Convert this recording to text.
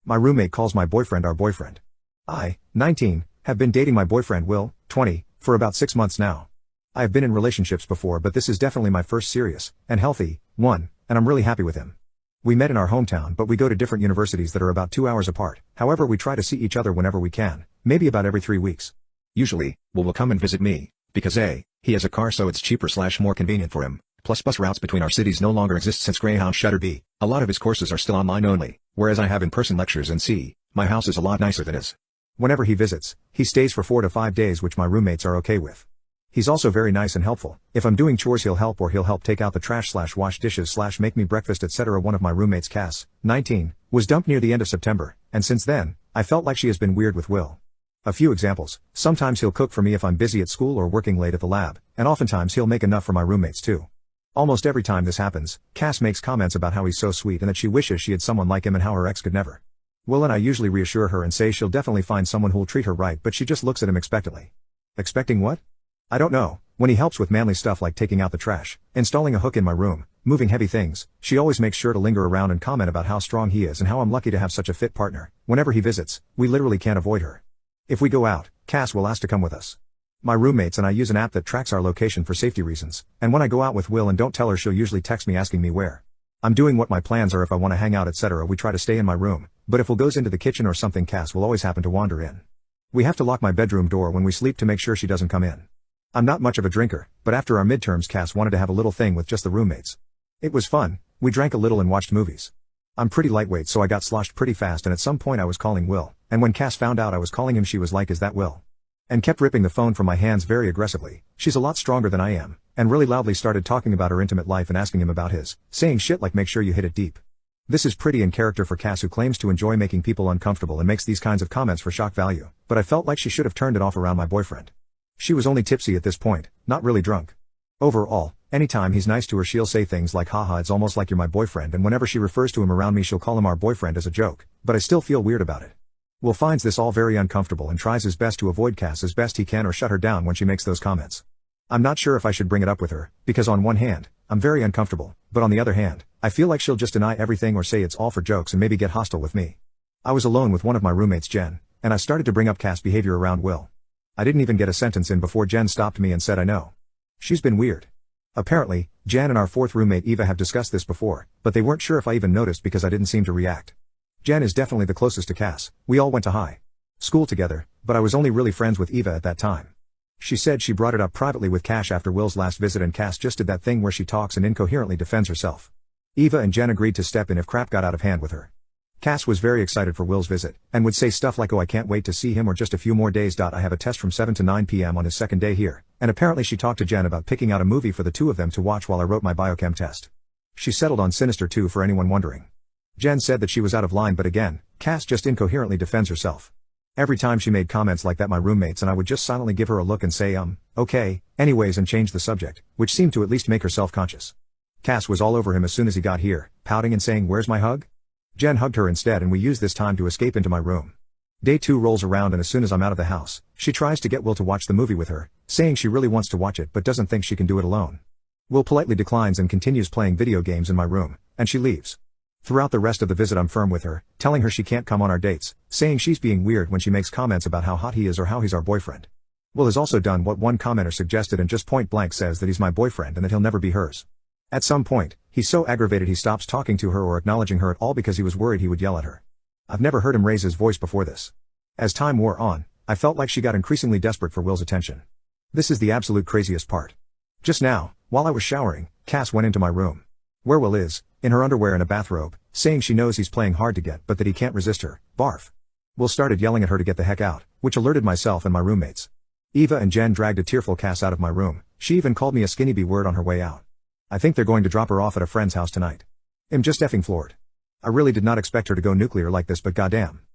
My roommate calls my boyfriend our boyfriend. I, 19, have been dating my boyfriend Will, 20, for about 6 months now. I have been in relationships before, but this is definitely my first serious, and healthy, one, and I'm really happy with him. We met in our hometown, but we go to different universities that are about 2 hours apart. However, we try to see each other whenever we can, maybe about every 3 weeks. Usually, Will come and visit me, because A, he has a car so it's cheaper / more convenient for him, plus bus routes between our cities no longer exist since Greyhound shuttered. B, a lot of his courses are still online only, whereas I have in-person lectures, and C, my house is a lot nicer than his. Whenever he visits, he stays for 4 to 5 days, which my roommates are okay with. He's also very nice and helpful. If I'm doing chores he'll help, or he'll help take out the trash / wash dishes / make me breakfast, etc. One of my roommates, Cass, 19, was dumped near the end of September, and since then, I felt like she has been weird with Will. A few examples: sometimes he'll cook for me if I'm busy at school or working late at the lab, and oftentimes he'll make enough for my roommates too. Almost every time this happens, Cass makes comments about how he's so sweet and that she wishes she had someone like him and how her ex could never. Will and I usually reassure her and say she'll definitely find someone who'll treat her right, but she just looks at him expectantly. Expecting what? I don't know. When he helps with manly stuff like taking out the trash, installing a hook in my room, moving heavy things, she always makes sure to linger around and comment about how strong he is and how I'm lucky to have such a fit partner. Whenever he visits, we literally can't avoid her. If we go out, Cass will ask to come with us. My roommates and I use an app that tracks our location for safety reasons, and when I go out with Will and don't tell her, she'll usually text me asking me where I'm doing, what my plans are, if I want to hang out, etc. We try to stay in my room, but if Will goes into the kitchen or something, Cass will always happen to wander in. We have to lock my bedroom door when we sleep to make sure she doesn't come in. I'm not much of a drinker, but after our midterms Cass wanted to have a little thing with just the roommates. It was fun. We drank a little and watched movies. I'm pretty lightweight, so I got sloshed pretty fast, and at some point I was calling Will, and when Cass found out I was calling him, she was like, "Is that Will?" and kept ripping the phone from my hands very aggressively. She's a lot stronger than I am, and really loudly started talking about her intimate life and asking him about his, saying shit like, "Make sure you hit it deep." This is pretty in character for Cass, who claims to enjoy making people uncomfortable and makes these kinds of comments for shock value, but I felt like she should have turned it off around my boyfriend. She was only tipsy at this point, not really drunk. Overall, anytime he's nice to her, she'll say things like, "Haha, it's almost like you're my boyfriend," and whenever she refers to him around me, she'll call him our boyfriend as a joke, but I still feel weird about it. Will finds this all very uncomfortable and tries his best to avoid Cass as best he can or shut her down when she makes those comments. I'm not sure if I should bring it up with her, because on one hand, I'm very uncomfortable, but on the other hand, I feel like she'll just deny everything or say it's all for jokes and maybe get hostile with me. I was alone with one of my roommates, Jen, and I started to bring up Cass' behavior around Will. I didn't even get a sentence in before Jen stopped me and said, "I know. She's been weird." Apparently, Jen and our fourth roommate Eva have discussed this before, but they weren't sure if I even noticed because I didn't seem to react. Jen is definitely the closest to Cass. We all went to high school together, but I was only really friends with Eva at that time. She said she brought it up privately with Cass after Will's last visit, and Cass just did that thing where she talks and incoherently defends herself. Eva and Jen agreed to step in if crap got out of hand with her. Cass was very excited for Will's visit, and would say stuff like, "Oh, I can't wait to see him," or "Just a few more days. I have a test from 7 to 9 p.m. on his second day here," and apparently she talked to Jen about picking out a movie for the two of them to watch while I wrote my biochem test. She settled on Sinister 2 for anyone wondering. Jen said that she was out of line, but again, Cass just incoherently defends herself. Every time she made comments like that, my roommates and I would just silently give her a look and say, "Okay, anyways," and change the subject, which seemed to at least make her self-conscious. Cass was all over him as soon as he got here, pouting and saying, "Where's my hug?" Jen hugged her instead, and we used this time to escape into my room. Day 2 rolls around, and as soon as I'm out of the house, she tries to get Will to watch the movie with her, saying she really wants to watch it but doesn't think she can do it alone. Will politely declines and continues playing video games in my room, and she leaves. Throughout the rest of the visit I'm firm with her, telling her she can't come on our dates, saying she's being weird when she makes comments about how hot he is or how he's our boyfriend. Will has also done what one commenter suggested and just point blank says that he's my boyfriend and that he'll never be hers. At some point, he's so aggravated he stops talking to her or acknowledging her at all because he was worried he would yell at her. I've never heard him raise his voice before this. As time wore on, I felt like she got increasingly desperate for Will's attention. This is the absolute craziest part. Just now, while I was showering, Cass went into my room, where Will is, in her underwear and a bathrobe, saying she knows he's playing hard to get but that he can't resist her. Barf. Will started yelling at her to get the heck out, which alerted myself and my roommates. Eva and Jen dragged a tearful Cass out of my room. She even called me a skinny B-word on her way out. I think they're going to drop her off at a friend's house tonight. I'm just effing floored. I really did not expect her to go nuclear like this, but goddamn.